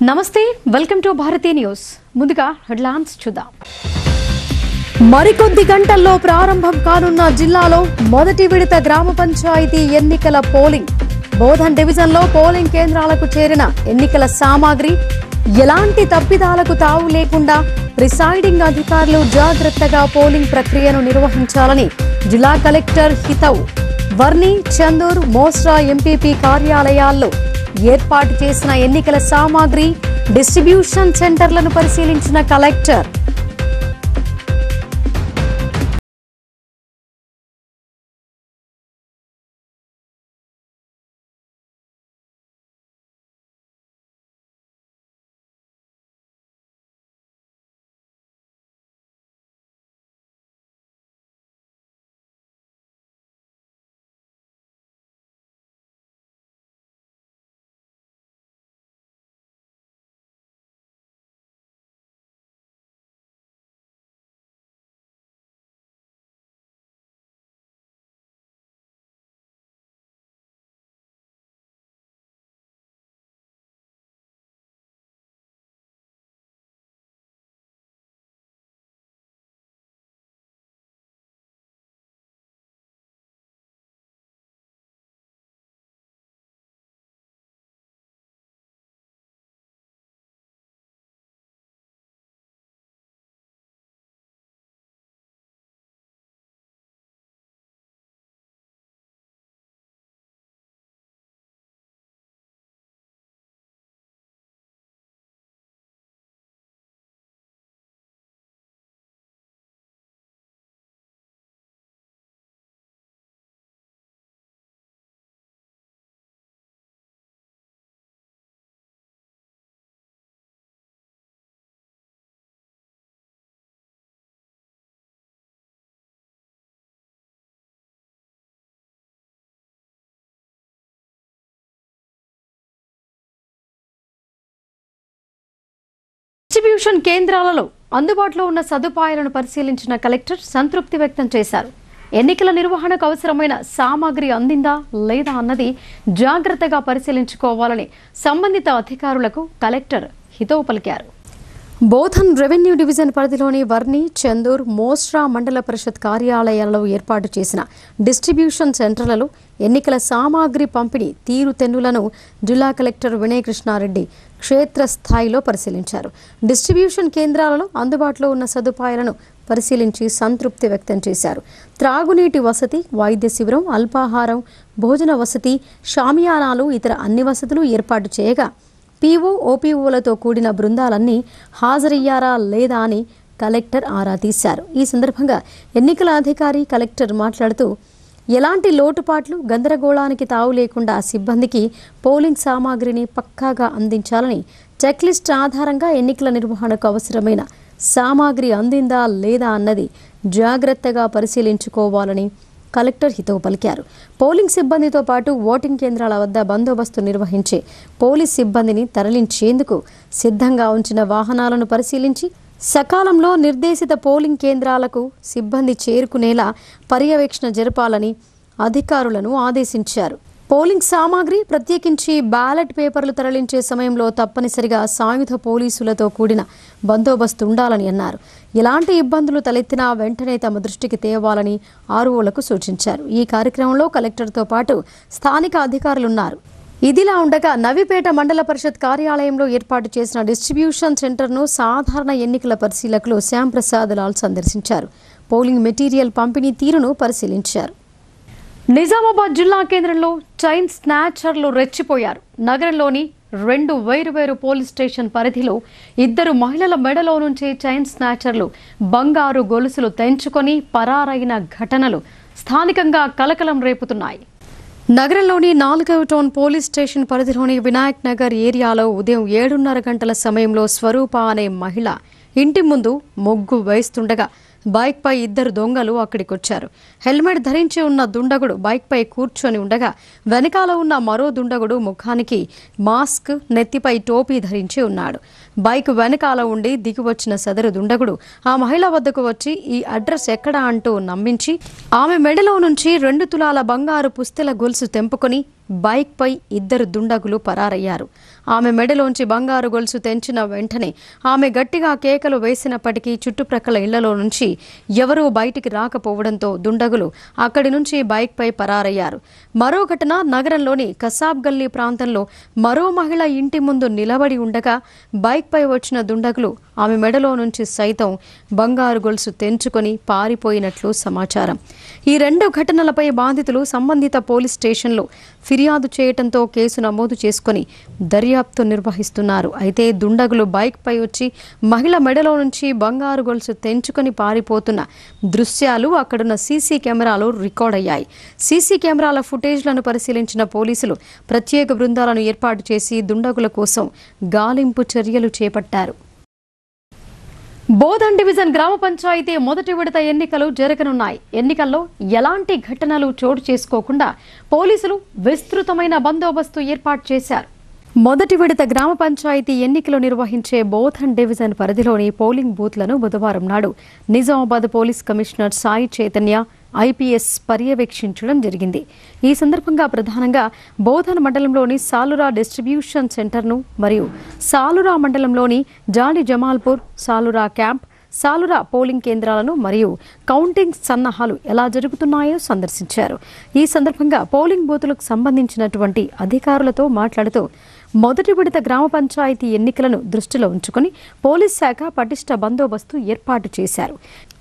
నమస్తే welcome to Bharati news ముందుగా headlines చూద్దాం మరికొద్ది గంటల్లో ప్రారంభం కానున్న జిల్లాలో మొదటి విడత గ్రామ పంచాయతీ ఎన్నికల పోలింగ్ బోధన్ డివిజన్లో పోలింగ్ కేంద్రాలకు చేరిన ఎన్నికల సామాగ్రి ఎలాంటి తప్పిదాలకు తావు లేకుండా ప్రిసైడింగ్ అధికారులు జాగ్రత్తగా పోలింగ్ ప్రక్రియను నిర్వహించాలని జిల్లా కలెక్టర్ హితవు వర్ని చందూర్ మోస్రా ఎంపీపీ కార్యాలయాల్లో ఏర్పాటు చేసిన ఎన్నికల సామాగ్రి డిస్ట్రిబ్యూషన్ సెంటర్లను పరిశీలించిన కలెక్టర్ డిస్ట్రిబ్యూషన్ కేంద్రాలలో అందుబాటులో ఉన్న సదుపాయాలను పరిశీలించిన కలెక్టర్ సంతృప్తి వ్యక్తం చేశారు. ఎన్నికల నిర్వహణకు అవసరమైన సామాగ్రి అందిందా లేదా అన్నది జాగ్రత్తగా పరిశీలించుకోవాలని సంబంధిత అధికారులకు కలెక్టర్ హితవు పలికారు. బోధన్ రెవెన్యూ డివిజన్ పరిధిలోని వర్ని చందూర్ మోస్రా మండల పరిషత్ కార్యాలయాల్లో ఏర్పాటు చేసిన డిస్ట్రిబ్యూషన్ సెంటర్లలో ఎన్నికల సామాగ్రి పంపిణీ తీరుతెన్నులను జిల్లా కలెక్టర్ వినయ్ కృష్ణారెడ్డి క్షేత్రస్థాయిలో పరిశీలించారు. డిస్ట్రిబ్యూషన్ కేంద్రాలలో అందుబాటులో ఉన్న సదుపాయాలను పరిశీలించి సంతృప్తి వ్యక్తం చేశారు. త్రాగునీటి వసతి, వైద్య శిబిరం, అల్పాహారం, భోజన వసతి, షామియానాలు ఇతర అన్ని వసతులు ఏర్పాటు చేయగా పీఓ, ఓపీఓలతో కూడిన బృందాలన్నీ హాజరయ్యారా లేదా అని కలెక్టర్ ఆరా తీశారు. ఈ సందర్భంగా ఎన్నికల అధికారి కలెక్టర్ మాట్లాడుతూ ఎలాంటి లోటుపాట్లు, గందరగోళానికి తావు లేకుండా సిబ్బందికి పోలింగ్ సామాగ్రిని పక్కాగా అందించాలని, చెక్లిస్ట్ ఆధారంగా ఎన్నికల నిర్వహణకు అవసరమైన సామాగ్రి అందిందా లేదా అన్నది జాగ్రత్తగా పరిశీలించుకోవాలని కలెక్టర్ హితవు పలికారు. పోలింగ్ సిబ్బందితో పాటు ఓటింగ్ కేంద్రాల వద్ద బందోబస్తు నిర్వహించే పోలీస్ సిబ్బందిని తరలించేందుకు సిద్ధంగా ఉంచిన వాహనాలను పరిశీలించి సకాలంలో నిర్దేశిత పోలింగ్ కేంద్రాలకు సిబ్బంది చేరుకునేలా పర్యవేక్షణ జరపాలని అధికారులను ఆదేశించారు. పోలింగ్ సామాగ్రి, ప్రత్యేకించి బ్యాలెట్ పేపర్లు తరలించే సమయంలో తప్పనిసరిగా సాయుధ పోలీసులతో కూడిన బందోబస్తు ఉండాలని అన్నారు. ఎలాంటి ఇబ్బందులు తలెత్తినా వెంటనే తమ దృష్టికి తేవాలని ఆర్ఓలకు సూచించారు. ఈ కార్యక్రమంలో కలెక్టర్తో పాటు స్థానిక అధికారులున్నారు. ఇదిలా ఉండగా నవిపేట మండల పరిషత్ కార్యాలయంలో ఏర్పాటు చేసిన డిస్ట్రిబ్యూషన్ సెంటర్ను సాధారణ ఎన్నికల పరిశీలకులు శ్యాంప్రసాద్ లాల్ సందర్శించారు. పోలింగ్ మెటీరియల్ పంపిణీ తీరును పరిశీలించారు. నిజామాబాద్ జిల్లా కేంద్రంలో చైన్ స్నాచర్లు రెచ్చిపోయారు. నగరంలోని 2 వేరువేరు పోలీస్ స్టేషన్ పరిధిలో 2 మహిళల మెడలో నుంచి చైన్ స్నాచర్లు బంగారు గొలుసులు తెంచుకొని పరారైన ఘటనలు స్థానికంగా కలకలం రేపుతున్నాయి. నగరంలోని 4వ టౌన్ పోలీస్ స్టేషన్ పరిధిలోని వినాయక్ నగర్ ఏరియాలో ఉదయం 7:30 గంటల సమయంలో స్వరూప అనే మహిళ ఇంటి ముందు ముగ్గు వేస్తుండగా బైక్ పై 2 దొంగలు అక్కడికొచ్చారు. హెల్మెట్ ధరించి ఉన్న దుండగుడు బైక్ పై కూర్చొని ఉండగా వెనకాల ఉన్న మరో దుండగుడు ముఖానికి మాస్క్, నెత్తిపై టోపీ ధరించి ఉన్నాడు. బైక్ వెనకాల ఉండి దిగివచ్చిన సదరు దుండగుడు ఆ మహిళ వద్దకు వచ్చి ఈ అడ్రస్ ఎక్కడా అంటూ నమ్మించి ఆమె మెడలో నుంచి 2 తులాల బంగారు పుస్తెల గొలుసు తెంపుకొని బైక్పై ఇద్దరు దుండగులు పరారయ్యారు. ఆమె మెడలోంచి బంగారు గొలుసు తెంచిన వెంటనే ఆమె గట్టిగా కేకలు వేసినప్పటికీ చుట్టుప్రక్కల ఇళ్లలో నుంచి ఎవరూ బయటికి రాకపోవడంతో దుండగులు అక్కడి నుంచి బైక్పై పరారయ్యారు. మరో ఘటన నగరంలోని కసాబ్ గల్లీ ప్రాంతంలో మరో మహిళ ఇంటి ముందు నిలబడి ఉండగా బైక్పై వచ్చిన దుండగులు ఆమె మెడలో నుంచి సైతం బంగారు గొలుసు తెంచుకొని పారిపోయినట్లు సమాచారం. ఈ 2 ఘటనలపై బాధితులు సంబంధిత పోలీస్ స్టేషన్లో ఫిర్యాదు చేయడంతో కేసు నమోదు చేసుకుని దర్యాప్తు నిర్వహిస్తున్నారు. అయితే దుండగులు బైక్పై వచ్చి మహిళ మెడలో నుంచి బంగారు గొలుసు తెంచుకొని పారిపోతున్న దృశ్యాలు అక్కడున్న సీసీ కెమెరాలో రికార్డ్ అయ్యాయి. సీసీ కెమెరాల ఫుటేజ్లను పరిశీలించిన పోలీసులు ప్రత్యేక బృందాలను ఏర్పాటు చేసి దుండగుల కోసం గాలింపు చర్యలు చేపట్టారు. బోధన్ డివిజన్ గ్రామ పంచాయతీ మొదటి విడత ఎన్నికలు జరగనున్నాయి. ఎన్నికల్లో ఎలాంటి ఘటనలు చోటు చేసుకోకుండా పోలీసులు విస్తృతమైన బందోబస్తు ఏర్పాటు చేశారు. మొదటి విడత గ్రామ పంచాయతీ ఎన్నికలు నిర్వహించే బోధన్ డివిజన్ పరిధిలోని పోలింగ్ బూత్లను బుధవారం నాడు Nizamabad police commissioner Sai Chaitanya IPS పర్యవేక్షించడం జరిగింది. ఈ సందర్భంగా ప్రధానంగా బోధన్ మండలంలోని సాలురా డిస్ట్రిబ్యూషన్ సెంటర్ను మరియు సాలురా మండలంలోని జాడి జమాల్పూర్, సాలురా క్యాంప్, సాలురా పోలింగ్ కేంద్రాలను మరియు కౌంటింగ్ సన్నాహాలు ఎలా జరుగుతున్నాయో సందర్శించారు. ఈ సందర్భంగా పోలింగ్ బూతులకు సంబంధించినటువంటి అధికారులతో మాట్లాడుతూ మొదటి విడత గ్రామ పంచాయతీ ఎన్నికలను దృష్టిలో ఉంచుకుని పోలీస్ శాఖ పటిష్ట బందోబస్తు ఏర్పాటు చేశారు.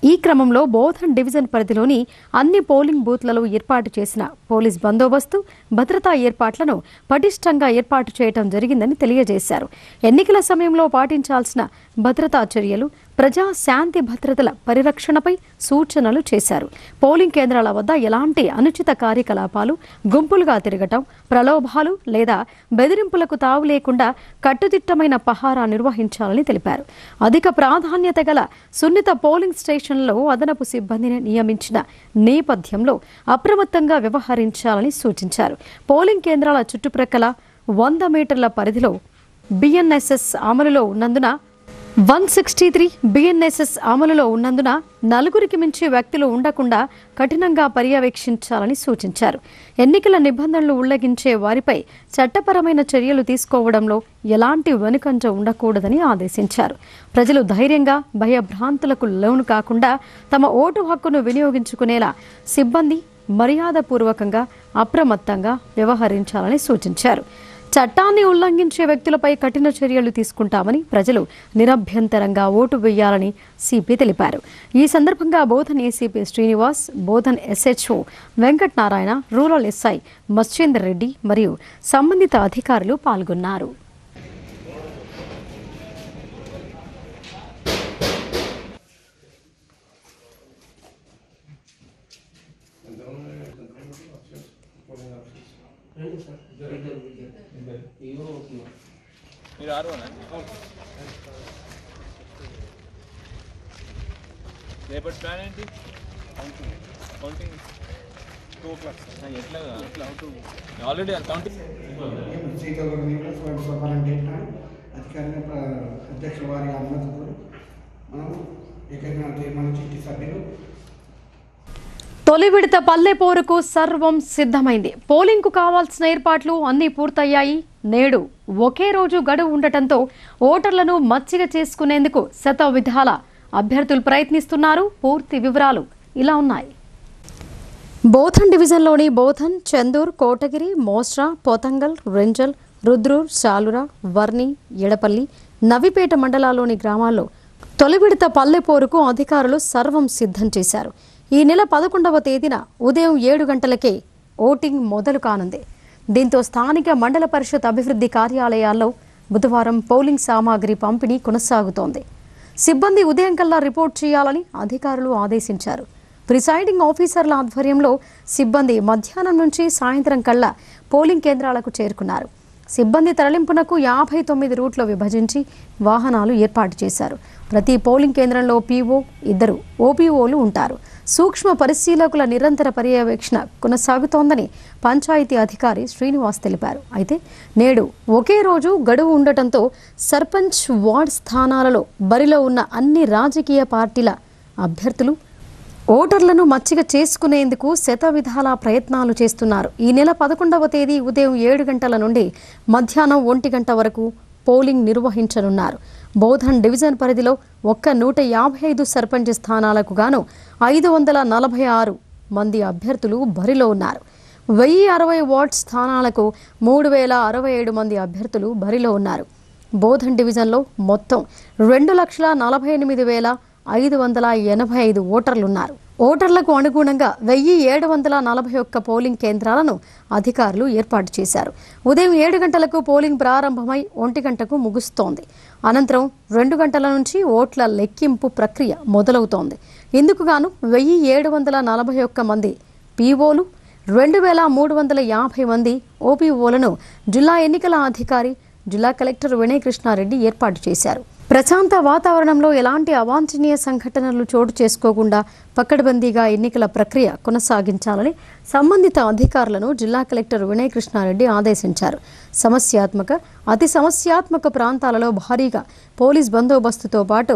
ఈ క్రమంలో బోధన్ డివిజన్ పరిధిలోని అన్ని పోలింగ్ బూత్లలో ఏర్పాటు చేసిన పోలీస్ బందోబస్తు, భద్రతా ఏర్పాట్లను పటిష్టంగా ఏర్పాటు చేయడం జరిగిందని తెలియజేశారు. ఎన్నికల సమయంలో పాటించాల్సిన భద్రతా చర్యలు, ప్రజా శాంతి భద్రతల పరిరక్షణపై సూచనలు చేశారు. పోలింగ్ కేంద్రాల వద్ద ఎలాంటి అనుచిత కార్యకలాపాలు, గుంపులుగా తిరగటం, ప్రలోభాలు లేదా బెదిరింపులకు తావు లేకుండా కట్టుదిట్టమైన పహారా నిర్వహించాలని తెలిపారు. అధిక ప్రాధాన్యత గల సున్నిత పోలింగ్ స్టేషన్లలో అదనపు సిబ్బందిని నియమించిన నేపథ్యంలో అప్రమత్తంగా వ్యవహరించాలని సూచించారు. పోలింగ్ కేంద్రాల చుట్టుప్రక్కల 100 మీటర్ల పరిధిలో బిఎన్ఎస్ఎస్ అమలులో ఉన్నందున 163 బిఎన్ఎస్ఎస్ అమలులో ఉన్నందున నలుగురికి మించి వ్యక్తులు ఉండకుండా కఠినంగా పర్యవేక్షించాలని సూచించారు. ఎన్నికల నిబంధనలు ఉల్లంఘించే వారిపై చట్టపరమైన చర్యలు తీసుకోవడంలో ఎలాంటి వెనుకంజ ఉండకూడదని ఆదేశించారు. ప్రజలు ధైర్యంగా భయభ్రాంతులకు లోను కాకుండా తమ ఓటు హక్కును వినియోగించుకునేలా సిబ్బంది మర్యాదపూర్వకంగా అప్రమత్తంగా వ్యవహరించాలని సూచించారు. చట్టాన్ని ఉల్లంఘించే వ్యక్తులపై కఠిన చర్యలు తీసుకుంటామని, ప్రజలు నిరభ్యంతరంగా ఓటు వేయాలని సిపి తెలిపారు. ఈ సందర్భంగా Bodhan ACP Srinivas, Bodhan SHO Venkatanarayana, rural SI Machender Reddy మరియు సంబంధిత అధికారులు పాల్గొన్నారు. రేపటి ప్లాన్ ఏంటి? కౌంటింగ్ 2 o'clock ఎట్లా ఆల్రెడీ కౌంటింగ్ అధ్యక్షుల వారి అనుమతితో మనం ఏకైనా తీర్మానించి సభ్యులు తొలి విడత పల్లె పోరుకు సర్వం సిద్ధమైంది. పోలింగ్కు కావాల్సిన ఏర్పాట్లు అన్నీ పూర్తయ్యాయి. నేడు ఒకే రోజు గడువు ఉండటంతో ఓటర్లను మచ్చిక చేసుకునేందుకు శతవిధాల అభ్యర్థులు ప్రయత్నిస్తున్నారు. పూర్తి వివరాలు ఇలా ఉన్నాయి. బోధన్ డివిజన్లోని బోధన్, చందూర్, కోటగిరి, మోస్రా, పోతంగల్, రెంజల్, రుద్రూర్, సాలురా, వర్ని, ఎడపల్లి, నవిపేట మండలాల్లోని గ్రామాల్లో తొలి విడత పల్లె పోరుకు అధికారులు సర్వం సిద్ధం చేశారు. ఈ నెల 11వ తేదీన ఉదయం 7 గంటలకే ఓటింగ్ మొదలు కానుంది. దీంతో స్థానిక మండల పరిషత్ అభివృద్ధి కార్యాలయాల్లో బుధవారం పోలింగ్ సామాగ్రి పంపిణీ కొనసాగుతోంది. సిబ్బంది ఉదయం కల్లా రిపోర్ట్ చేయాలని అధికారులు ఆదేశించారు. ప్రిసైడింగ్ ఆఫీసర్ల ఆధ్వర్యంలో సిబ్బంది మధ్యాహ్నం నుంచి సాయంత్రం కల్లా పోలింగ్ కేంద్రాలకు చేరుకున్నారు. సిబ్బంది తరలింపునకు 59 రూట్లో విభజించి వాహనాలు ఏర్పాటు చేశారు. ప్రతి పోలింగ్ కేంద్రంలో పీఓ, 2 ఓపీఓలు ఉంటారు. సూక్ష్మ పరిశీలకుల నిరంతర పర్యవేక్షణ కొనసాగుతోందని పంచాయతీ అధికారి శ్రీనివాస్ తెలిపారు. అయితే నేడు ఒకే రోజు గడువు ఉండటంతో సర్పంచ్, వార్డ్ స్థానాలలో బరిలో ఉన్న అన్ని రాజకీయ పార్టీల అభ్యర్థులు ఓటర్లను మచ్చిక చేసుకునేందుకు శతవిధాల ప్రయత్నాలు చేస్తున్నారు. ఈ నెల 11వ తేదీ ఉదయం 7 గంటల నుండి మధ్యాహ్నం 1 గంట వరకు పోలింగ్ నిర్వహించనున్నారు. బోధన్ డివిజన్ పరిధిలో 155 సర్పంచ్ స్థానాలకు గాను 546 మంది అభ్యర్థులు బరిలో ఉన్నారు. 1060 వార్డ్ స్థానాలకు 3067 మంది అభ్యర్థులు బరిలో ఉన్నారు. బోధన్ డివిజన్లో మొత్తం 2,48,585 ఓటర్లున్నారు. ఓటర్లకు అనుగుణంగా 1,741 పోలింగ్ కేంద్రాలను అధికారులు ఏర్పాటు చేశారు. ఉదయం 7 గంటలకు పోలింగ్ ప్రారంభమై 1 గంటకు ముగుస్తోంది. అనంతరం 2 గంటల నుంచి ఓట్ల లెక్కింపు ప్రక్రియ మొదలవుతోంది. ఇందుకు గాను 1,741 మంది పీఓలు, 2,350 మంది ఓపీఓలను జిల్లా ఎన్నికల అధికారి జిల్లా కలెక్టర్ వినయ్ కృష్ణారెడ్డి ఏర్పాటు చేశారు. ప్రశాంత వాతావరణంలో ఎలాంటి అవాంఛనీయ సంఘటనలు చోటు చేసుకోకుండా పకడ్బందీగా ఎన్నికల ప్రక్రియ కొనసాగించాలని సంబంధిత అధికారులను జిల్లా కలెక్టర్ వినయ్ కృష్ణారెడ్డి ఆదేశించారు. అతి సమస్యాత్మక ప్రాంతాలలో భారీగా పోలీస్ బందోబస్తుతో పాటు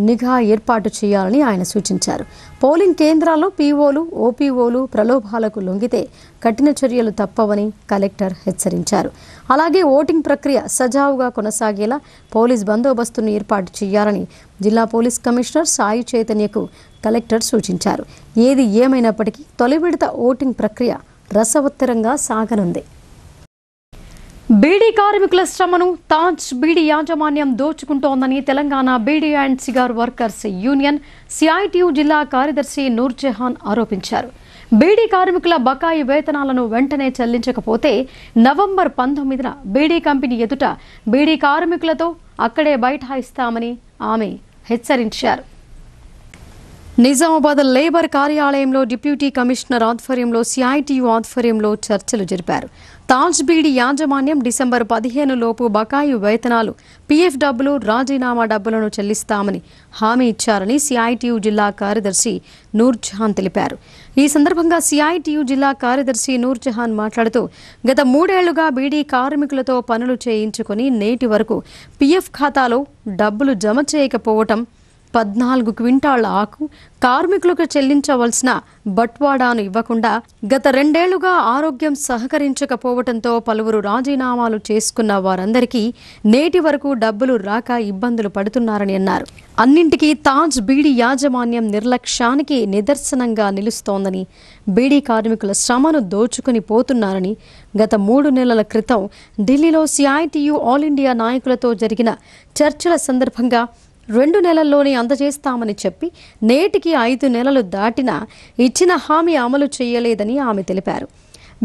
నిఘా ఏర్పాటు చేయాలని ఆయన సూచించారు. పోలింగ్ కేంద్రాల్లో పీఓలు, ఓపీఓలు ప్రలోభాలకు లొంగితే కఠిన చర్యలు తప్పవని కలెక్టర్ హెచ్చరించారు. అలాగే ఓటింగ్ ప్రక్రియ సజావుగా కొనసాగేలా పోలీస్ బందోబస్తును ఏర్పాటు చేయాలని జిల్లా పోలీస్ కమిషనర్ సాయి చైతన్యకు కలెక్టర్ సూచించారు. ఏది ఏమైనప్పటికీ తొలి విడత ఓటింగ్ ప్రక్రియ రసవత్తరంగా సాగనుంది. బీడీ కార్మికుల శ్రమను తాజ్ బీడీ యాజమాన్యం దోచుకుంటోందని Telangana beedi and cigar workers union CITU జిల్లా కార్యదర్శి నూర్జహాన్ ఆరోపించారు. బీడీ కార్మికుల బకాయి వేతనాలను వెంటనే చెల్లించకపోతే నవంబర్ 19న బీడీ కంపెనీ ఎదుట బీడీ కార్మికులతో అక్కడే బైఠాయిస్తామని ఆమె హెచ్చరించారు. నిజామాబాద్ లేబర్ కార్యాలయంలో డిప్యూటీ కమిషనర్ ఆధ్వర్యంలో సిఐటియు ఆధ్వర్యంలో చర్చలు జరిపారు. తాజ్ బీడీ యాజమాన్యం డిసెంబర్ 15 లోపు బకాయి వేతనాలు, పీఎఫ్ డబ్బులు, రాజీనామా డబ్బులను చెల్లిస్తామని హామీ ఇచ్చారని సిఐటియు జిల్లా కార్యదర్శి నూర్జహాన్ తెలిపారు. ఈ సందర్భంగా సిఐటియు జిల్లా కార్యదర్శి నూర్జహాన్ మాట్లాడుతూ గత 3 ఏళ్లుగా బీడీ కార్మికులతో పనులు చేయించుకుని నేటి వరకు పీఎఫ్ ఖాతాలో డబ్బులు జమ చేయకపోవటం, 14 క్వింటాళ్ల ఆకు, కార్మికులకు చెల్లించవలసిన బట్వాడాను ఇవ్వకుండా గత 2 ఏళ్లుగా ఆరోగ్యం సహకరించకపోవడంతో పలువురు రాజీనామాలు చేసుకున్న వారందరికీ నేటి వరకు డబ్బులు రాక ఇబ్బందులు పడుతున్నారని అన్నారు. అన్నింటికీ తాజ్ బీడీ యాజమాన్యం నిర్లక్ష్యానికి నిదర్శనంగా నిలుస్తోందని, బీడీ కార్మికుల శ్రమను దోచుకుని పోతున్నారని గత 3 నెలల క్రితం ఢిల్లీలో సిఐటియు ఆల్ ఇండియా నాయకులతో జరిగిన చర్చల సందర్భంగా 2 నెలల్లోనే అందజేస్తామని చెప్పి నేటికి 5 నెలలు దాటినా ఇచ్చిన హామీ అమలు చేయలేదని ఆమె తెలిపారు.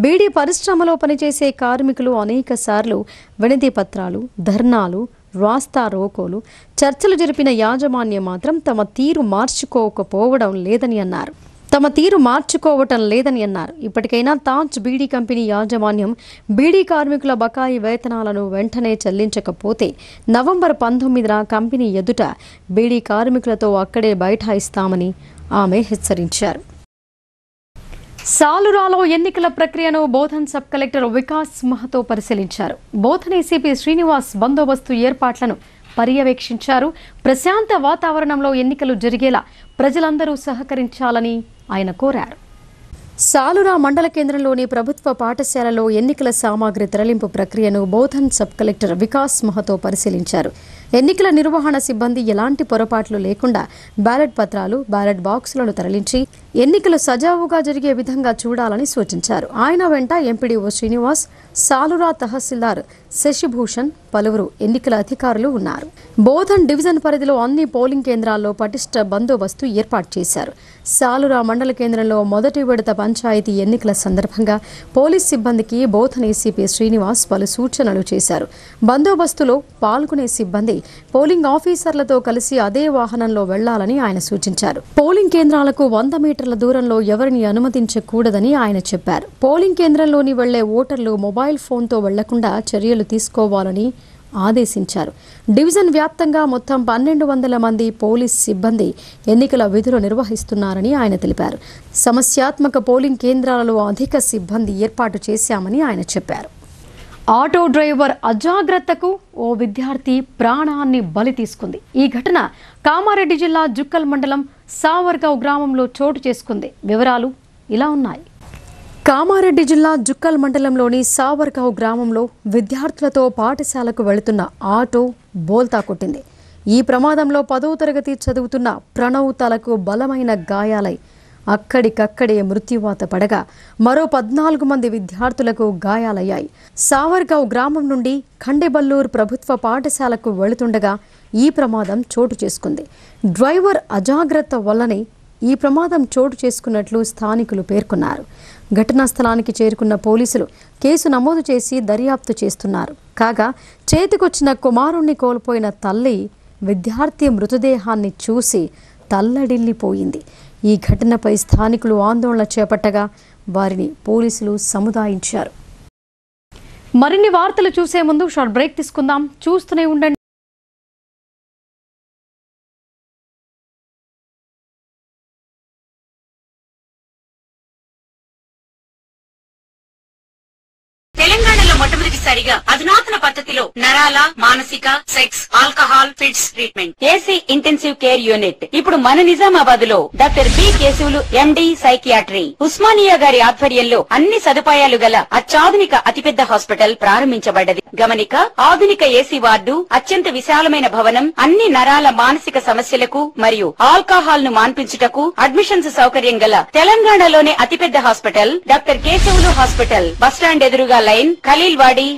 బీడీ పరిశ్రమలో పనిచేసే కార్మికులు అనేక సార్లు వినతి పత్రాలు, ధర్నాలు, రాస్తా రోకోలు, చర్చలు జరిపిన యాజమాన్యం మాత్రం తమ తీరు మార్చుకోవటం లేదని అన్నారు. ఇప్పటికైనా తాజ్ బీడీ కంపెనీ యాజమాన్యం బీడీ కార్మికుల బకాయి వేతనాలను వెంటనే చెల్లించకపోతే నవంబర్ 19న కంపెనీ ఎదుట బీడీ కార్మికులతో అక్కడే బైఠాయిస్తామని ఆమె హెచ్చరించారు. సాలురాలో ఎన్నికల ప్రక్రియను బోధన్ సబ్ కలెక్టర్ వికాస్ మహతో పరిశీలించారు. బోధన్ ఏసీపీ శ్రీనివాస్ బందోబస్తు ఏర్పాట్లను పర్యవేక్షించారు. ప్రశాంత వాతావరణంలో ఎన్నికలు జరిగేలా ప్రజలందరూ సహకరించాలని ఆయన కోరారు. సాలురా మండల కేంద్రంలోని ప్రభుత్వ పాఠశాలలో ఎన్నికల సామాగ్రి తరలింపు ప్రక్రియను బోధన్ సబ్ కలెక్టర్ వికాస్ మహతో పరిశీలించారు. ఎన్నికల నిర్వహణ సిబ్బంది ఎలాంటి పొరపాట్లు లేకుండా బ్యాలెట్ పత్రాలు, బ్యాలెట్ బాక్సులను తరలించి ఎన్నికలు సజావుగా జరిగే విధంగా చూడాలని సూచించారు. ఆయన వెంట ఎంపీడీఓ శ్రీనివాస్, సాలురా తహసీల్దార్ శశిభూషణ్, పలువురు ఎన్నికల అధికారులు ఉన్నారు. బోధన్ డివిజన్ పరిధిలో అన్ని పోలింగ్ కేంద్రాల్లో పటిష్ట బందోబస్తు ఏర్పాటు చేశారు. సాలురా మండల కేంద్రంలో మొదటి విడత పంచాయతీ ఎన్నికల సందర్భంగా పోలీస్ సిబ్బందికి బోధన్ ఏసీపీ శ్రీనివాస్ పలు సూచనలు చేశారు. బందోబస్తులో పాల్గొనే సిబ్బంది పోలింగ్ ఆఫీసర్లతో కలిసి అదే వాహనంలో వెళ్లాలని ఆయన సూచించారు. పోలింగ్ కేంద్రాలకు 100 మీటర్ల దూరంలో ఎవరిని అనుమతించకూడదని ఆయన చెప్పారు. పోలింగ్ కేంద్రంలోని వెళ్లే ఓటర్లు మొబైల్ ఫోన్తో వెళ్లకుండా చర్యలు తీసుకోవాలని ఆదేశించారు. డివిజన్ వ్యాప్తంగా మొత్తం 1200 మంది పోలీస్ సిబ్బంది ఎన్నికల విధులు నిర్వహిస్తున్నారని ఆయన తెలిపారు. సమస్యాత్మక పోలింగ్ కేంద్రాలలో అధిక సిబ్బంది ఏర్పాటు చేశామని ఆయన చెప్పారు. ఆటో డ్రైవర్ అజాగ్రత్తకు ఓ విద్యార్థి ప్రాణాన్ని బలి తీసుకుంది. ఈ ఘటన కామారెడ్డి జిల్లా జుక్కల్ మండలం సావర్గావ్ గ్రామంలో చోటు చేసుకుంది. వివరాలు ఇలా ఉన్నాయి. కామారెడ్డి జిల్లా జుక్కల్ మండలంలోని సావర్గావ్ గ్రామంలో విద్యార్థులతో పాఠశాలకు వెళుతున్న ఆటో బోల్తా కొట్టింది. ఈ ప్రమాదంలో 10వ తరగతి చదువుతున్న ప్రణవ్ తలకు బలమైన గాయాలై అక్కడికక్కడే మృత్యువాత పడగా మరో 14 మంది విద్యార్థులకు గాయాలయ్యాయి. సావర్గావ్ గ్రామం నుండి ఖండేబల్లూరు ప్రభుత్వ పాఠశాలకు వెళుతుండగా ఈ ప్రమాదం చోటు చేసుకుంది. డ్రైవర్ అజాగ్రత్త వల్లనే ఈ ప్రమాదం చోటు చేసుకున్నట్లు స్థానికులు పేర్కొన్నారు. ఘటనా స్థలానికి చేరుకున్న పోలీసులు కేసు నమోదు చేసి దర్యాప్తు చేస్తున్నారు. కాగా చేతికొచ్చిన కుమారుణ్ణి కోల్పోయిన తల్లి విద్యార్థి మృతదేహాన్ని చూసి తల్లడిల్లిపోయింది. ఈ ఘటనపై స్థానికులు ఆందోళన చేపట్టగా వారిని పోలీసులు సముదాయించారు. మరిన్ని వార్తలు చూసే ముందు షార్ట్ బ్రేక్ తీసుకుందాం. చూస్తూనే ఉండండి. తెలంగాణలో మొట్టమొదటిసారిగా అధునాతన పద్ధతిలో నరాల, మానసిక, sex, alcohol, fits treatment, AC intensive care unit ఇప్పుడు మన నిజామాబాద్ లో doctor B Keshavulu MD psychiatry Osmania గారి ఆధ్వర్యంలో అన్ని సదుపాయాలు గల అత్యాధునిక అతిపెద్ద హాస్పిటల్ ప్రారంభించబడ్డది. గమనిక, ఆధునిక ఏసీ వార్డు, అత్యంత విశాలమైన భవనం, అన్ని నరాల మానసిక సమస్యలకు మరియు ఆల్కహాల్ ను మాన్పించుటకు అడ్మిషన్స్ సౌకర్యం గల తెలంగాణలోనే అతిపెద్ద hospital doctor Keshavulu hospital, bus stand ఎదురుగా లైన్, ఖలీల్వాడి.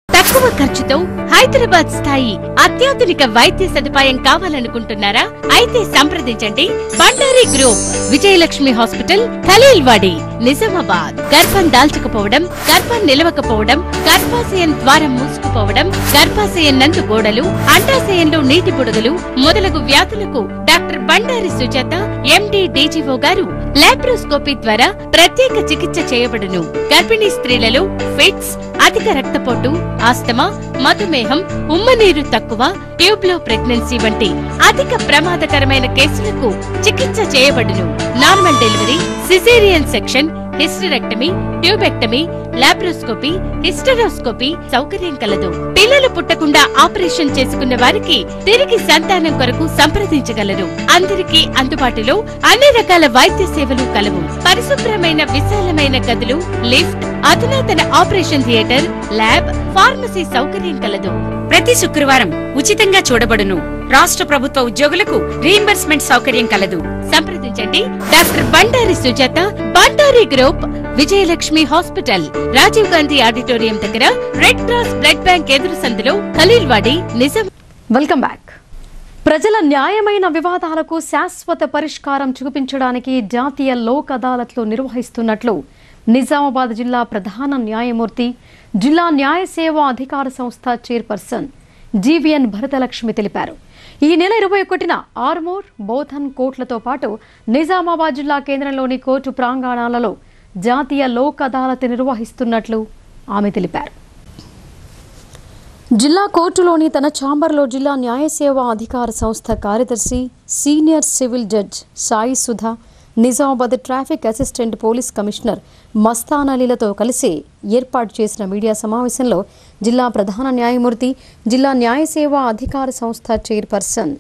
తక్కువ ఖర్చుతో హైదరాబాద్ స్థాయి అత్యాధునిక వైద్య సదుపాయం కావాలనుకుంటున్నారా? అయితే సంప్రదించండి బండారి గ్రూప్, విజయలక్ష్మి హాస్పిటల్, ఖలీల్వాడి, నిజామాబాద్. గర్భం దాల్చకపోవడం, గర్భం నిలవకపోవడం, గర్భాశయం ద్వారం మూసుకుపోవడం, గర్భాశయం నందు గోడలు, అండాశయంలో నీటి బుడగలు మొదలగు వ్యాధులకు డాక్టర్ బండారి సుజాత ఎండి డీజీఓ గారు లాప్రోస్కోపీ ద్వారా ప్రత్యేక చికిత్స చేయబడును. గర్భిణీ స్త్రీలలో ఫిట్స్, అధిక రక్తపోటు, ఆస్తమా, మధుమేహం, ఉమ్మనీరు తక్కువ, ట్యూబ్లో ప్రెగ్నెన్సీ వంటి అధిక ప్రమాదకరమైన కేసులకు చికిత్స చేయబడును. Normal delivery, caesarean section, hysterectomy, tubectomy, laparoscopy, hysteroscopy సౌకర్యం కలదు. పిల్లలు పుట్టకుండా ఆపరేషన్ చేసుకున్న వారికి తిరిగి సంతానం కొరకు సంప్రదించగలరు. అందరికీ అందుబాటులో అన్ని రకాల వైద్య సేవలు కలవు. పరిశుభ్రమైన విశాలమైన గదులు, లిఫ్ట్, అధునాతన ఆపరేషన్ థియేటర్, ల్యాబ్, ఫార్మసీ సౌకర్యం కలదు. ప్రతి శుక్రవారం ఉచితంగా చూడబడును. రాష్ట్ర ప్రభుత్వ ఉద్యోగులకు రీయింబర్స్మెంట్ సౌకర్యం కలదు. సంప్రదించండి doctor Bandari Sujatha, Bandari group, Vijayalakshmi hospital, Rajiv Gandhi auditorium దగ్గర, రెడ్ క్రాస్ బ్లడ్ బ్యాంక్ ఎదురు సందులో, ఖలీల్వాడి, నిజాం. Welcome back. ప్రజల న్యాయమైన వివాదాలకు శాశ్వత పరిష్కారం చూపించడానికి జాతీయ లోక్ అదాలత్లు నిర్వహిస్తున్నట్లు నిజామాబాద్ జిల్లా ప్రధాన న్యాయమూర్తి, జిల్లా న్యాయ సేవా అధికార సంస్థ చైర్పర్సన్ జీవీఎన్ భరతలక్ష్మి తెలిపారు. ఈ నెల 21న ఆర్మూర్, బోధన్ కోర్టులతో పాటు నిజామాబాద్ జిల్లా కేంద్రంలోని కోర్టు ప్రాంగణాలలో జాతీయ లోక్ అదాలత్ నిర్వహిస్తున్నట్లు ఆమె తెలిపారు. జిల్లా కోర్టులోని తన ఛాంబర్లో జిల్లా న్యాయ సేవా అధికార సంస్థ కార్యదర్శి, senior civil judge Sai Sudha, Nizamabad traffic assistant police commissioner Mastan అలీలతో కలిసి ఏర్పాటు చేసిన మీడియా సమావేశంలో జిల్లా ప్రధాన న్యాయమూర్తి, జిల్లా న్యాయ సేవా అధికార సంస్థ చైర్పర్సన్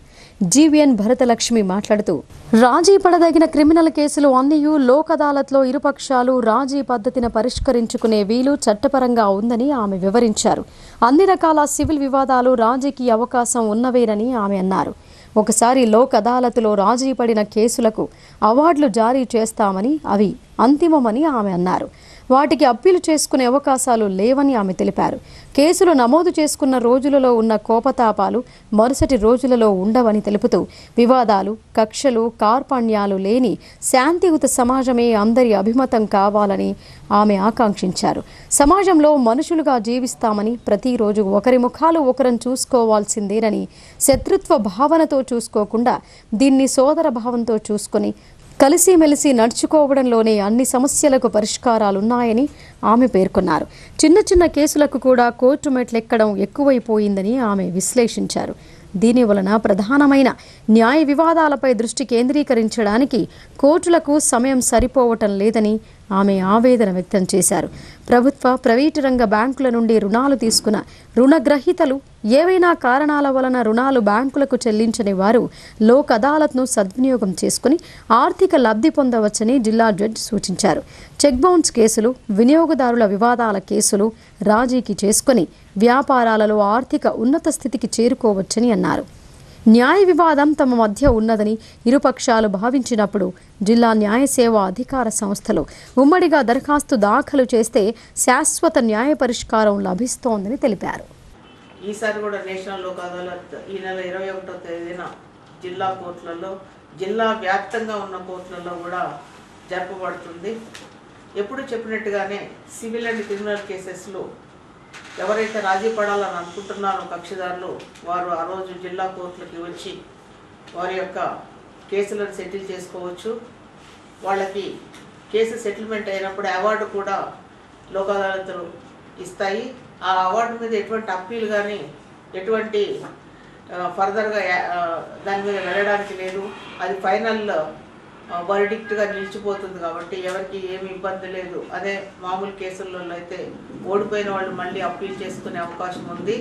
జీవీఎన్ భరతలక్ష్మి మాట్లాడుతూ, రాజీ పడదగిన క్రిమినల్ కేసులు అన్నియూ లోక్ అదాలత్లో ఇరుపక్షాలు రాజీ పద్ధతిని పరిష్కరించుకునే వీలు చట్టపరంగా ఉందని ఆమె వివరించారు. అన్ని రకాల సివిల్ వివాదాలు రాజీకి అవకాశం ఉన్నవేనని ఆమె అన్నారు. ఒకసారి లోక్ అదాలత్లో రాజీ పడిన కేసులకు అవార్డులు జారీ చేస్తామని, అవి అంతిమమని ఆమె అన్నారు. వాటికి అప్పీలు చేసుకునే అవకాశాలు లేవని ఆమె తెలిపారు. కేసులు నమోదు చేసుకున్న రోజులలో ఉన్న కోపతాపాలు మరుసటి రోజులలో ఉండవని తెలుపుతూ, వివాదాలు, కక్షలు, కార్పణ్యాలు లేని శాంతియుత సమాజమే అందరి అభిమతం కావాలని ఆమె ఆకాంక్షించారు. సమాజంలో మనుషులుగా జీవిస్తామని, ప్రతిరోజు ఒకరి ముఖాలు ఒకరం చూసుకోవాల్సిందేనని, శత్రుత్వ భావనతో చూసుకోకుండా దీన్ని సోదర భావంతో చూసుకొని కలిసిమెలిసి నడుచుకోవడంలోనే అన్ని సమస్యలకు పరిష్కారాలున్నాయని ఆమె పేర్కొన్నారు. చిన్న చిన్న కేసులకు కూడా కోర్టు మెట్లెక్కడం ఎక్కువైపోయిందని ఆమె విశ్లేషించారు. దీని వలన ప్రధానమైన న్యాయ వివాదాలపై దృష్టి కేంద్రీకరించడానికి కోర్టులకు సమయం సరిపోవటం లేదని ఆమె ఆవేదన వ్యక్తం చేశారు. ప్రభుత్వ, ప్రైవేటు రంగ బ్యాంకుల నుండి రుణాలు తీసుకున్న రుణగ్రహీతలు ఏవైనా కారణాల వలన రుణాలు బ్యాంకులకు చెల్లించని వారు లోక్ అదాలత్ను సద్వినియోగం చేసుకుని ఆర్థిక లబ్ధి పొందవచ్చని జిల్లా జడ్జి సూచించారు. చెక్ బౌన్స్ కేసులు, వినియోగదారుల వివాదాల కేసులు రాజీకి చేసుకుని వ్యాపారాలలో ఆర్థిక ఉన్నత స్థితికి చేరుకోవచ్చని అన్నారు. న్యాయ వివాదం తమ మధ్య ఉన్నదని ఇరుపక్షాలు భావించినప్పుడు జిల్లా న్యాయ సేవా అధికార సంస్థలో ఉమ్మడిగా దరఖాస్తు దాఖలు చేస్తే శాశ్వత న్యాయ పరిష్కారం లభిస్తోందని తెలిపారు. ఈసారి కూడా నేషనల్ లోక్ అదాలత్ ఈ నెల 21వ తేదీన జిల్లా కోర్టులలో, జిల్లా వ్యాప్తంగా ఉన్న కోర్టులలో కూడా జరపబడుతుంది. ఎప్పుడు చెప్పినట్టుగానే సివిల్ అండ్ క్రిమినల్ కేసెస్లో ఎవరైతే రాజీ పడాలని అనుకుంటున్నారో కక్షిదారులు, వారు ఆ రోజు జిల్లా కోర్టులకి వచ్చి వారి యొక్క కేసులను సెటిల్ చేసుకోవచ్చు. వాళ్ళకి కేసు సెటిల్మెంట్ అయినప్పుడు అవార్డు కూడా లోక్ అదాలత్లు ఇస్తాయి. ఆ అవార్డు మీద ఎటువంటి అప్పీల్ కానీ ఎటువంటి ఫర్దర్గా దాని మీద వెళ్ళడానికి లేదు. అది ఫైనల్ వర్డిక్ట్గా నిలిచిపోతుంది కాబట్టి ఎవరికి ఏమి ఇబ్బంది లేదు. అదే మామూలు కేసులలో అయితే ఓడిపోయిన వాళ్ళు మళ్ళీ అప్పీల్ చేసుకునే అవకాశం ఉంది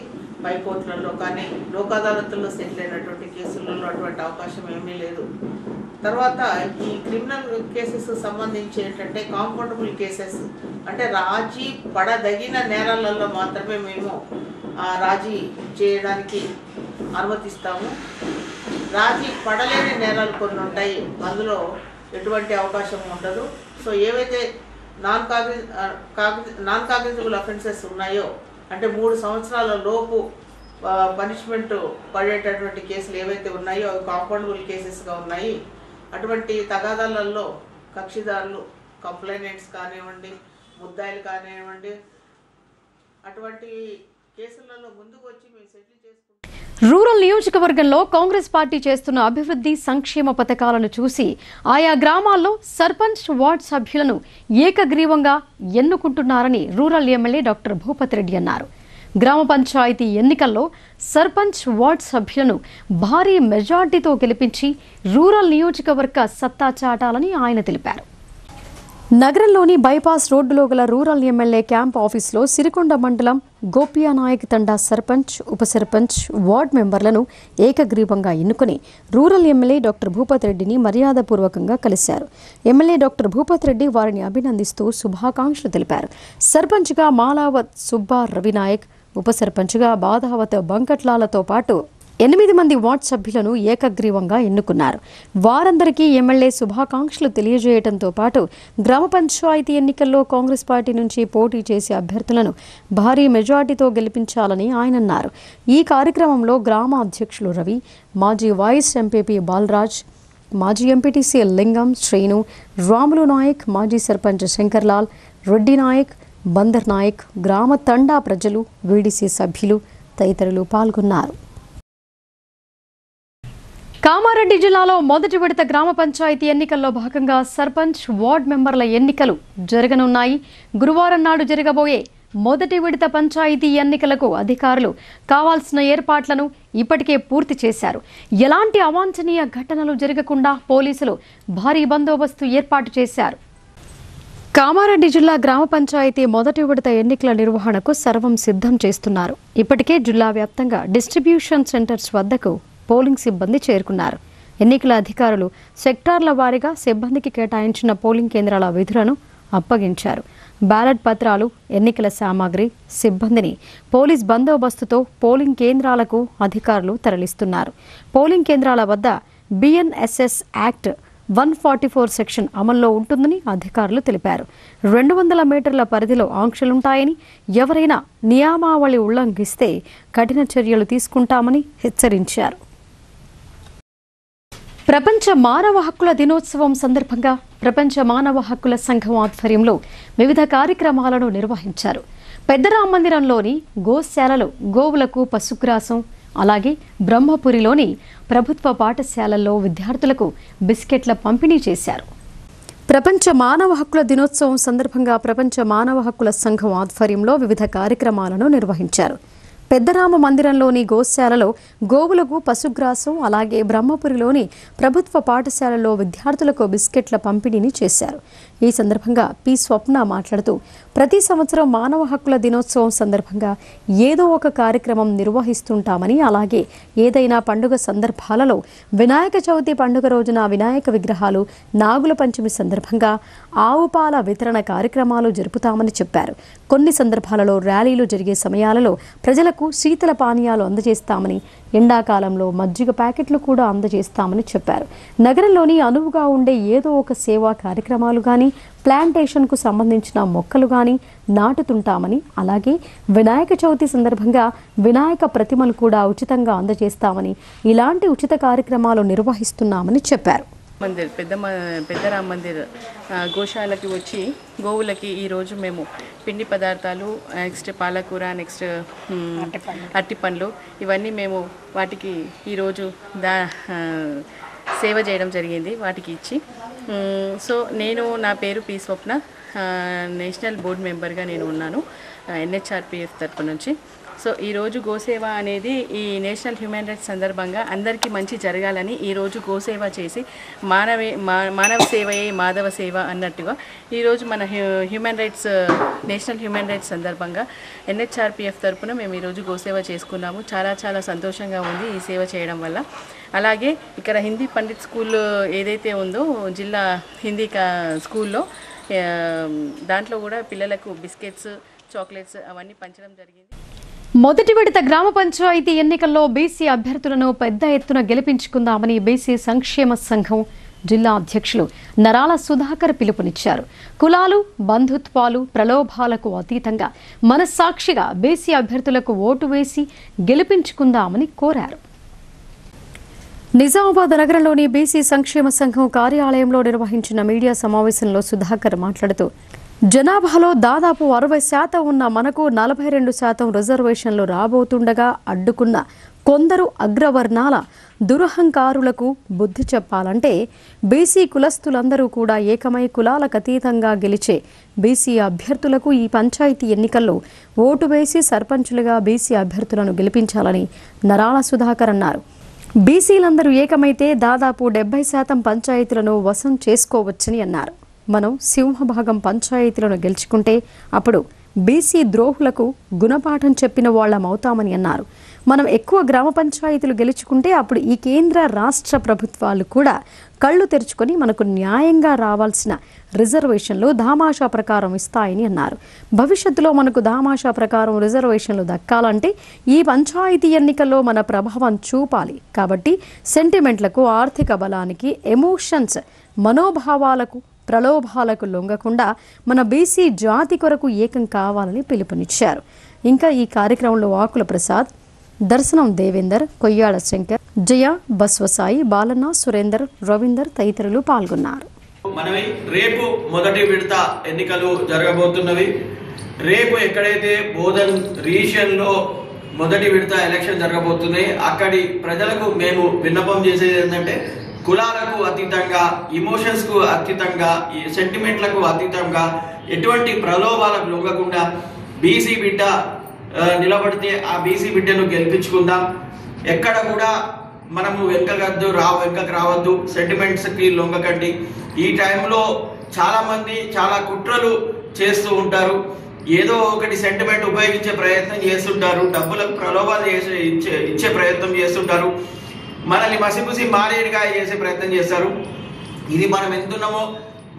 పై కోర్టులలో. కానీ లోక్ అదాలత్లో సెటిల్ అయినటువంటి కేసులలో అటువంటి అవకాశం ఏమీ లేదు. తర్వాత ఈ క్రిమినల్ కేసెస్ సంబంధించి ఏంటంటే కాంపౌండబుల్ కేసెస్ అంటే రాజీ పడదగిన నేరాలలో మాత్రమే మేము రాజీ చేయడానికి అనుమతిస్తాము. రాజీ పడలేని నేరాలు కొన్ని ఉంటాయి, అందులో ఎటువంటి అవకాశం ఉండదు. సో ఏవైతే నాన్ కాగ్నిజబుల్ అఫెన్సెస్ ఉన్నాయో అంటే 3 సంవత్సరాల లోపు పనిష్మెంట్ పడేటటువంటి కేసులు ఏవైతే ఉన్నాయో అవి కాంపౌండబుల్ కేసెస్గా ఉన్నాయి. అటువంటి తగాదాలలో కక్షిదారులు, కంప్లైనెంట్స్ కానివ్వండి, ముద్దాయిలు కానివ్వండి, అటువంటి కేసులలో ముందుకు వచ్చి మేము సెటిల్ చేసుకుంటాం. రూరల్ నియోజకవర్గంలో కాంగ్రెస్ పార్టీ చేస్తున్న అభివృద్ధి సంక్షేమ పథకాలను చూసి ఆయా గ్రామాల్లో సర్పంచ్, వార్డు సభ్యులను ఏకగ్రీవంగా ఎన్నుకుంటున్నారని rural MLA doctor Bhupathi Reddy అన్నారు. గ్రామ పంచాయతీ ఎన్నికల్లో సర్పంచ్, వార్డు సభ్యులను భారీ మెజార్టీతో గెలిపించి రూరల్ నియోజకవర్గ సత్తా చాటాలని ఆయన తెలిపారు. నగరంలోని బైపాస్ రోడ్డులో గల రూరల్ ఎమ్మెల్యే క్యాంప్ ఆఫీసులో సిరికొండ మండలం గోపియానాయక్ తండా సర్పంచ్, ఉప సర్పంచ్, వార్డు మెంబర్లను ఏకగ్రీవంగా ఎన్నుకుని రూరల్ ఎమ్మెల్యే డాక్టర్ భూపతి రెడ్డిని మర్యాదపూర్వకంగా కలిశారు. ఎమ్మెల్యే డాక్టర్ భూపతి రెడ్డి వారిని అభినందిస్తూ శుభాకాంక్షలు తెలిపారు. సర్పంచ్గా మాలావత్ సుబ్బా రవినాయక్, ఉప సర్పంచ్గా బాధావత్ బంకట్లాలతో పాటు 8 మంది వార్డు సభ్యులను ఏకగ్రీవంగా ఎన్నుకున్నారు. వారందరికీ ఎమ్మెల్యే శుభాకాంక్షలు తెలియజేయడంతో పాటు గ్రామ పంచాయతీ ఎన్నికల్లో కాంగ్రెస్ పార్టీ నుంచి పోటీ చేసే అభ్యర్థులను భారీ మెజార్టీతో గెలిపించాలని ఆయన అన్నారు. ఈ కార్యక్రమంలో గ్రామ అధ్యక్షులు రవి, మాజీ వైస్ ఎంపీపీ బాలరాజ్, మాజీ ఎంపీటీసీ లింగం, శ్రీను, రాములు నాయక్, మాజీ సర్పంచ్ శంకర్లాల్, రెడ్డి నాయక్, బందర్ నాయక్, గ్రామ తండా ప్రజలు, వీడీసీ సభ్యులు తదితరులు పాల్గొన్నారు. కామారెడ్డి జిల్లాలో మొదటి విడత గ్రామ పంచాయతీ ఎన్నికల్లో భాగంగా సర్పంచ్, వార్డు మెంబర్ల ఎన్నికలు జరగనున్నాయి. గురువారం నాడు జరగబోయే మొదటి విడత పంచాయతీ ఎన్నికలకు అధికారులు కావాల్సిన ఏర్పాట్లను ఇప్పటికే పూర్తి చేశారు. ఎలాంటి అవాంఛనీయ ఘటనలు జరగకుండా పోలీసులు భారీ బందోబస్తు ఏర్పాటు చేశారు. కామారెడ్డి జిల్లా గ్రామ పంచాయతీ మొదటి విడత ఎన్నికల నిర్వహణకు సర్వం సిద్ధం చేస్తున్నారు. ఇప్పటికే జిల్లా వ్యాప్తంగా డిస్ట్రిబ్యూషన్ సెంటర్స్ వద్దకు పోలింగ్ సిబ్బంది చేరుకున్నారు. ఎన్నికల అధికారులు సెక్టార్ల వారీగా సిబ్బందికి కేటాయించిన పోలింగ్ కేంద్రాల విధులను అప్పగించారు. బ్యాలెట్ పత్రాలు, ఎన్నికల సామాగ్రి, సిబ్బందిని పోలీస్ బందోబస్తుతో పోలింగ్ కేంద్రాలకు అధికారులు తరలిస్తున్నారు. పోలింగ్ కేంద్రాల వద్ద BNSS యాక్ట్ 144 సెక్షన్ అమల్లో ఉంటుందని అధికారులు తెలిపారు. 200 మీటర్ల పరిధిలో ఆంక్షలుంటాయని, ఎవరైనా నియమావళి ఉల్లంఘిస్తే కఠిన చర్యలు తీసుకుంటామని హెచ్చరించారు. ప్రపంచ మానవ హక్కుల దినోత్సవం సందర్భంగా ప్రపంచ మానవ హక్కుల సంఘం ఆధ్వర్యంలో వివిధ కార్యక్రమాలను నిర్వహించారు. పెద్దరామ మందిరంలోని గోశాలలో గోవులకు పశుగ్రాసం, అలాగే బ్రహ్మపురిలోని ప్రభుత్వ పాఠశాలల్లో విద్యార్థులకు బిస్కెట్ల పంపిణీ చేశారు. ప్రపంచ మానవ హక్కుల దినోత్సవం సందర్భంగా ప్రపంచ మానవ హక్కుల సంఘం ఆధ్వర్యంలో వివిధ కార్యక్రమాలను నిర్వహించారు. పెద్దరామ మందిరంలోని గోశాలలో గోవులకు పశుగ్రాసం, అలాగే బ్రహ్మపురిలోని ప్రభుత్వ పాఠశాలలో విద్యార్థులకు బిస్కెట్ల పంపిణీని చేశారు. ఈ సందర్భంగా పి స్వప్న మాట్లాడుతూ, ప్రతి సంవత్సరం మానవ హక్కుల దినోత్సవం సందర్భంగా ఏదో ఒక కార్యక్రమం నిర్వహిస్తుంటామని, అలాగే ఏదైనా పండుగ సందర్భాలలో వినాయక చవితి పండుగ రోజున వినాయక విగ్రహాలు, నాగుల పంచమి సందర్భంగా ఆవు పాల వితరణ కార్యక్రమాలు జరుపుతామని చెప్పారు. కొన్ని సందర్భాలలో ర్యాలీలు జరిగే సమయాలలో ప్రజలకు శీతల పానీయాలు అందజేస్తామని, ఎండాకాలంలో మజ్జిగ ప్యాకెట్లు కూడా అందజేస్తామని చెప్పారు. నగరంలోని అనువుగా ఉండే ఏదో ఒక సేవా కార్యక్రమాలు కానీ, ప్లాంటేషన్కు సంబంధించిన మొక్కలు కానీ నాటుతుంటామని, అలాగే వినాయక చవితి సందర్భంగా వినాయక ప్రతిమలు కూడా ఉచితంగా అందజేస్తామని, ఇలాంటి ఉచిత కార్యక్రమాలు నిర్వహిస్తున్నామని చెప్పారు. మందిర్ పెద్దరామ మందిర్ గోశాలకి వచ్చి గోవులకి ఈరోజు మేము పిండి పదార్థాలు, నెక్స్ట్ పాలకూర, నెక్స్ట్ అరటిపండ్లు ఇవన్నీ మేము వాటికి ఈరోజు సేవ చేయడం జరిగింది వాటికి ఇచ్చి. సో నా పేరు పి స్వప్న, నేషనల్ బోర్డు మెంబర్గా నేను ఉన్నాను NHRPF తరపు నుంచి. సో ఈరోజు గోసేవ అనేది ఈ నేషనల్ హ్యూమన్ రైట్స్ సందర్భంగా అందరికీ మంచి జరగాలని ఈరోజు గోసేవ చేసి మానవ సేవయే మాధవ సేవ అన్నట్టుగా ఈరోజు మన నేషనల్ హ్యూమన్ రైట్స్ సందర్భంగా NHRPF తరపున మేము ఈరోజు గోసేవ చేసుకున్నాము. చాలా చాలా సంతోషంగా ఉంది ఈ సేవ చేయడం వల్ల. అలాగే ఇక్కడ హిందీ పండిత్ స్కూల్ ఏదైతే ఉందో జిల్లా హిందీ స్కూల్లో దాంట్లో కూడా పిల్లలకు బిస్కెట్స్, చాక్లెట్స్ అవన్నీ పంచడం జరిగింది. మొదటి విడత గ్రామ పంచాయతీ ఎన్నికల్లో బీసీ అభ్యర్థులను పెద్ద ఎత్తున గెలిపించుకుందామని బీసీ సంక్షేమ సంఘం జిల్లా అధ్యక్షులు నరాల సుధాకర్ పిలుపునిచ్చారు. కులాలు, బంధుత్వాలు, ప్రలోభాలకు అతీతంగా మనస్సాక్షిగా బీసీ అభ్యర్థులకు ఓటు వేసి గెలిపించుకుందామని కోరారు. నిజామాబాద్ నగరంలోని బీసీ సంక్షేమ సంఘం కార్యాలయంలో నిర్వహించిన మీడియా సమావేశంలో సుధాకర్ మాట్లాడుతూ, జనాభాలో దాదాపు 60% ఉన్న మనకు 42% రిజర్వేషన్లు రాబోతుండగా అడ్డుకున్న కొందరు అగ్రవర్ణాల దురహంకారులకు బుద్ధి చెప్పాలంటే బీసీ కులస్తులందరూ కూడా ఏకమై కులాలకు అతీతంగా గెలిచే బీసీ అభ్యర్థులకు ఈ పంచాయతీ ఎన్నికల్లో ఓటు వేసి సర్పంచులుగా బీసీ అభ్యర్థులను గెలిపించాలని నరాల సుధాకర్ అన్నారు. బీసీలందరూ ఏకమైతే దాదాపు 70% పంచాయతీలను వశం చేసుకోవచ్చని అన్నారు. మనం సింహభాగం పంచాయతీలను గెలుచుకుంటే అప్పుడు బీసీ ద్రోహులకు గుణపాఠం చెప్పిన వాళ్ళమవుతామని అన్నారు. మనం ఎక్కువ గ్రామ పంచాయతీలు గెలుచుకుంటే అప్పుడు ఈ కేంద్ర రాష్ట్ర ప్రభుత్వాలు కూడా కళ్ళు తెరుచుకొని మనకు న్యాయంగా రావాల్సిన రిజర్వేషన్లు దామాషా ప్రకారం ఇస్తాయని అన్నారు. భవిష్యత్తులో మనకు దామాషా ప్రకారం రిజర్వేషన్లు దక్కాలంటే ఈ పంచాయతీ ఎన్నికల్లో మన ప్రభావం చూపాలి. కాబట్టి సెంటిమెంట్లకు, ఆర్థిక బలానికి, ఎమోషన్స్, మనోభావాలకు, ప్రలోభాలకు లొంగకుండా మన బీసీ జాతి కొరకు ఏకం కావాలని పిలుపునిచ్చారు. ఇంకా ఈ కార్యక్రమంలో ఆకుల ప్రసాద్, దర్శనం దేవేందర్, కొయ్యాడ శంకర్, జయ, బస్వసాయి, బాలన్న, సురేందర్, రవీందర్ తదితరులు పాల్గొన్నారు. మనవి రేపు మొదటి విడత ఎన్నికలు జరగబోతున్నవి. రేపు ఎక్కడైతే బోధన్ రీజియన్ లో మొదటి విడత ఎలక్షన్ జరగబోతున్నాయి అక్కడి ప్రజలకు మేము విన్నపం చేసేది ఏంటంటే, కులాలకు అతీతంగా, ఇమోషన్స్ కు అతీతంగా, సెంటిమెంట్లకు అతీతంగా, ఎటువంటి ప్రలోభాలకు లొంగకుండా బీసీ బిడ్డ నిలబడితే ఆ బీసీ బిడ్డను గెలిపించుకుందాం. ఎక్కడ కూడా మనము వెనకకు రావద్దు, సెంటిమెంట్స్ కి లొంగకండి. ఈ టైంలో చాలా మంది చాలా కుట్రలు చేస్తూ ఉంటారు. ఏదో ఒకటి సెంటిమెంట్ ఉపయోగించే ప్రయత్నం చేస్తుంటారు, డబ్బులకు ప్రలోభాలు ఇచ్చే ప్రయత్నం చేస్తుంటారు, మనల్ని మసిపుసి మారేడుగా చేసే ప్రయత్నం చేస్తారు. ఇది మనం ఎంతున్నామో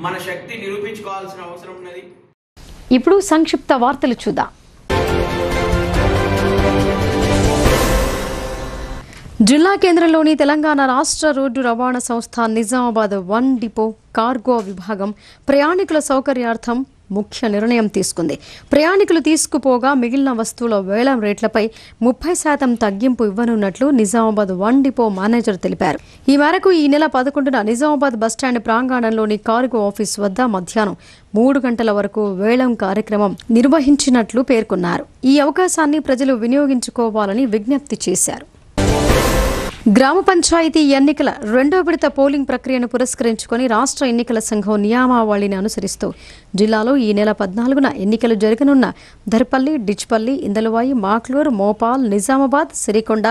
మన శక్తి నిరూపించుకోవాల్సిన అవసరం ఉన్నది. ఇప్పుడు సంక్షిప్త వార్తలు చూద్దాం. జిల్లా కేంద్రంలోని తెలంగాణ రాష్ట్ర రోడ్డు రవాణా సంస్థ నిజామాబాద్ 1 డిపో కార్గో విభాగం ప్రయాణికుల సౌకర్యార్థం ముఖ్య నిర్ణయం తీసుకుంది. ప్రయాణికులు తీసుకుపోగా మిగిలిన వస్తువుల వేలం రేట్లపై 30% తగ్గింపు ఇవ్వనున్నట్లు నిజామాబాద్ 1 డిపో మేనేజర్ తెలిపారు. ఈ మేరకు ఈ నెల 11న నిజామాబాద్ బస్టాండ్ ప్రాంగణంలోని కార్గో ఆఫీస్ వద్ద మధ్యాహ్నం 3 గంటల వరకు వేలం కార్యక్రమం నిర్వహించినట్లు పేర్కొన్నారు. ఈ అవకాశాన్ని ప్రజలు వినియోగించుకోవాలని విజ్ఞప్తి చేశారు. గ్రామ పంచాయతీ ఎన్నికల రెండో విడత పోలింగ్ ప్రక్రియను పురస్కరించుకొని రాష్ట్ర ఎన్నికల సంఘం నియమావళిని అనుసరిస్తూ జిల్లాలో ఈ నెల 14న ఎన్నికలు జరగనున్న ధర్పల్లి, డిచ్పల్లి, ఇందలవాయి, మాక్లూరు, మోపాల్, నిజామాబాద్, సిరికొండ,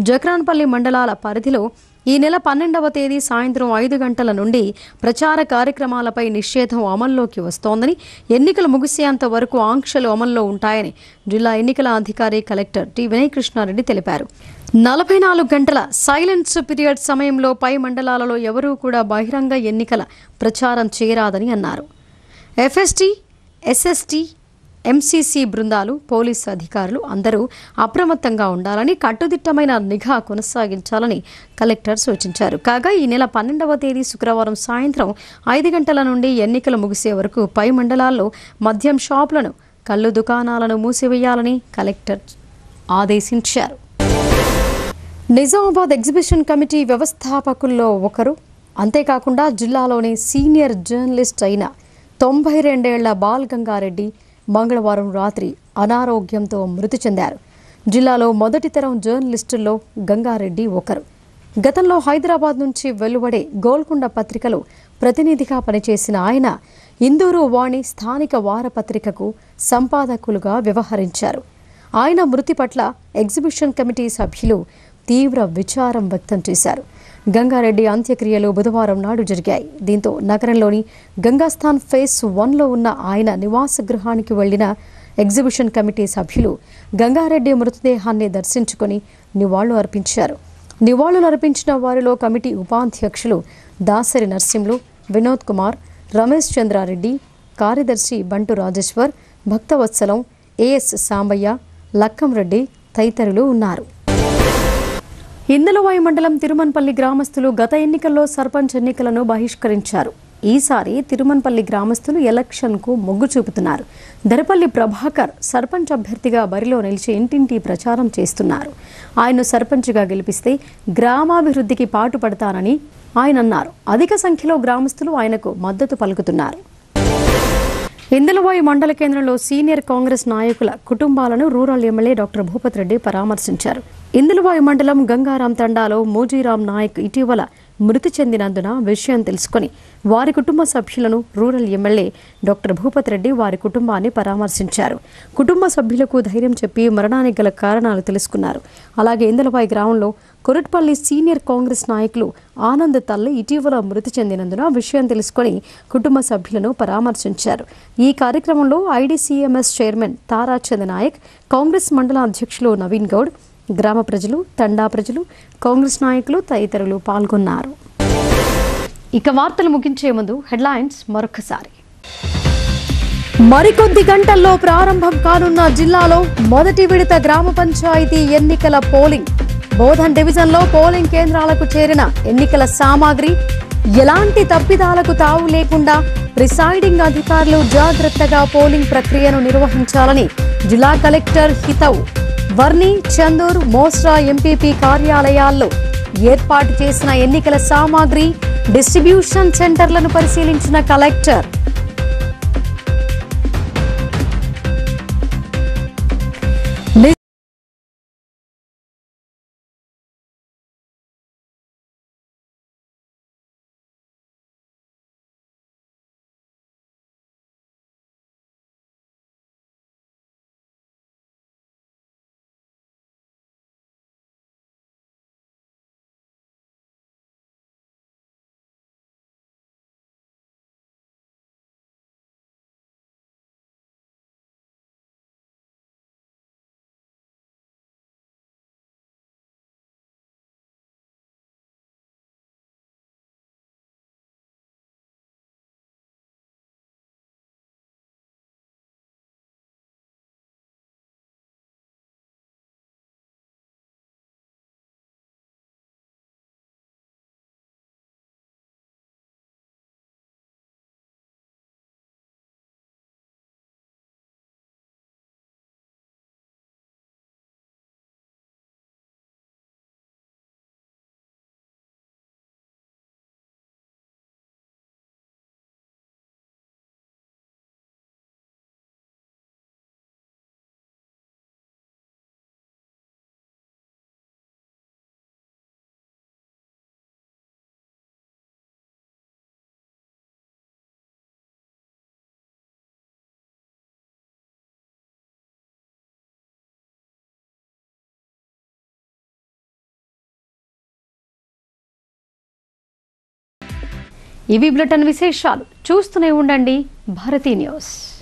జక్రాన్పల్లి మండలాల పరిధిలో ఈ నెల 12వ తేదీ సాయంత్రం 5 గంటల నుండి ప్రచార కార్యక్రమాలపై నిషేధం అమల్లోకి వస్తోందని, ఎన్నికలు ముగిసేంత వరకు ఆంక్షలు అమల్లో ఉంటాయని జిల్లా ఎన్నికల అధికారి కలెక్టర్ టి వినయ్ కృష్ణారెడ్డి తెలిపారు. 44 గంటల సైలెన్స్ పీరియడ్ సమయంలో పై మండలాలలో ఎవరూ కూడా బహిరంగ ఎన్నికల ప్రచారం చేయరాదని అన్నారు. ఎఫ్ఎస్టీ, ఎస్ఎస్టీ, ఎంసీసీ బృందాలు, పోలీసు అధికారులు అందరూ అప్రమత్తంగా ఉండాలని, కట్టుదిట్టమైన నిఘా కొనసాగించాలని కలెక్టర్ సూచించారు. కాగా ఈ నెల 12వ తేదీ శుక్రవారం సాయంత్రం 5 గంటల నుండి ఎన్నికలు ముగిసే వరకు పై మండలాల్లో మద్యం షాపులను, కళ్ళు దుకాణాలను మూసివేయాలని కలెక్టర్ ఆదేశించారు. నిజామాబాద్ ఎగ్జిబిషన్ కమిటీ వ్యవస్థాపకుల్లో ఒకరు, అంతేకాకుండా జిల్లాలోని సీనియర్ జర్నలిస్ట్ అయిన 92 ఏళ్ల బాల్ గంగారెడ్డి మంగళవారం రాత్రి అనారోగ్యంతో మృతి చెందారు. జిల్లాలో మొదటి తరం జర్నలిస్టుల్లో గంగారెడ్డి ఒకరు. గతంలో హైదరాబాద్ నుంచి వెలువడే గోల్కొండ పత్రికలో ప్రతినిధిగా పనిచేసిన ఆయన ఇందూరు వాణి స్థానిక వారపత్రికకు సంపాదకులుగా వ్యవహరించారు. ఆయన మృతి పట్ల ఎగ్జిబిషన్ కమిటీ సభ్యులు తీవ్ర విచారం వ్యక్తం చేశారు. గంగారెడ్డి అంత్యక్రియలు బుధవారం నాడు జరిగాయి. దీంతో నగరంలోని గంగాస్థాన్ ఫేజ్ 1లో ఉన్న ఆయన నివాస గృహానికి వెళ్లిన ఎగ్జిబిషన్ కమిటీ సభ్యులు గంగారెడ్డి మృతదేహాన్ని దర్శించుకుని నివాళులు అర్పించారు. నివాళులు అర్పించిన వారిలో కమిటీ ఉపాధ్యక్షులు దాసరి నర్సింహులు, వినోద్ కుమార్, రమేష్ చంద్రారెడ్డి, కార్యదర్శి బంటు రాజేశ్వర్, భక్తవత్సలం, ఏఎస్ సాంబయ్య, లక్కంరెడ్డి తదితరులు ఉన్నారు. ఇందలవాయి మండలం తిరుమన్పల్లి గ్రామస్తులు గత ఎన్నికల్లో సర్పంచ్ ఎన్నికలను బహిష్కరించారు. ఈసారి తిరుమన్పల్లి గ్రామస్తులు ఎలక్షన్కు మొగ్గు చూపుతున్నారు. దరపల్లి ప్రభాకర్ సర్పంచ్ అభ్యర్థిగా బరిలో నిలిచి ఇంటింటి ప్రచారం చేస్తున్నారు. ఆయన్ను సర్పంచ్గా గెలిపిస్తే గ్రామాభివృద్ధికి పాటుపడతానని ఆయన అన్నారు. అధిక సంఖ్యలో గ్రామస్తులు ఆయనకు మద్దతు పలుకుతున్నారు. ఇందలవాయి మండల కేంద్రంలో సీనియర్ కాంగ్రెస్ నాయకుల కుటుంబాలను rural MLA doctor Bhupath Reddy పరామర్శించారు. ఇందలవాయి మండలం గంగారాం తండాలో మోజీరాం నాయక్ ఇటీవల మృతి చెందినందున విషయం తెలుసుకుని వారి కుటుంబ సభ్యులను rural MLA doctor Bhupath Reddy వారి కుటుంబాన్ని పరామర్శించారు. కుటుంబ సభ్యులకు ధైర్యం చెప్పి మరణానికి గల కారణాలు తెలుసుకున్నారు. అలాగే ఇందలవాయి గ్రామంలో కొరట్పల్లి సీనియర్ కాంగ్రెస్ నాయకులు ఆనంద్ తల్లి ఇటీవల మృతి చెందినందున విషయం తెలుసుకుని కుటుంబ సభ్యులను పరామర్శించారు. ఈ కార్యక్రమంలో ఐడీసీఎంఎస్ చైర్మన్ తారాచంద్ నాయక్, కాంగ్రెస్ మండల అధ్యక్షులు నవీన్ గౌడ్, గ్రామ ప్రజలు, తండా ప్రజలు, కాంగ్రెస్ నాయకులు తదితరులు పాల్గొన్నారు. ఇక వార్తలు ముగించే ముందు హెడ్లైన్స్ మరొకసారి. మరికొద్ది గంటల్లో ప్రారంభం కానున్న జిల్లాలో మొదటి విడత గ్రామ పంచాయతీ ఎన్నికల పోలింగ్. బోధన్ డివిజన్లో పోలింగ్ కేంద్రాలకు చేరిన ఎన్నికల సామాగ్రి, ఎలాంటి తప్పిదాలకు తావు లేకుండా ప్రిసైడింగ్ అధికారులు జాగ్రత్తగా పోలింగ్ ప్రక్రియను నిర్వహించాలని జిల్లా కలెక్టర్ హితవు. వర్ని, చందూర్, మోస్రా ఎంపీపీ కార్యాలయాల్లో ఏర్పాటు చేసిన ఎన్నికల సామాగ్రి, డిస్ట్రిబ్యూషన్ సెంటర్లను పరిశీలించిన కలెక్టర్. ఇవి బులెటిన్ విశేషాలు. చూస్తూనే ఉండండి భారతీ న్యూస్.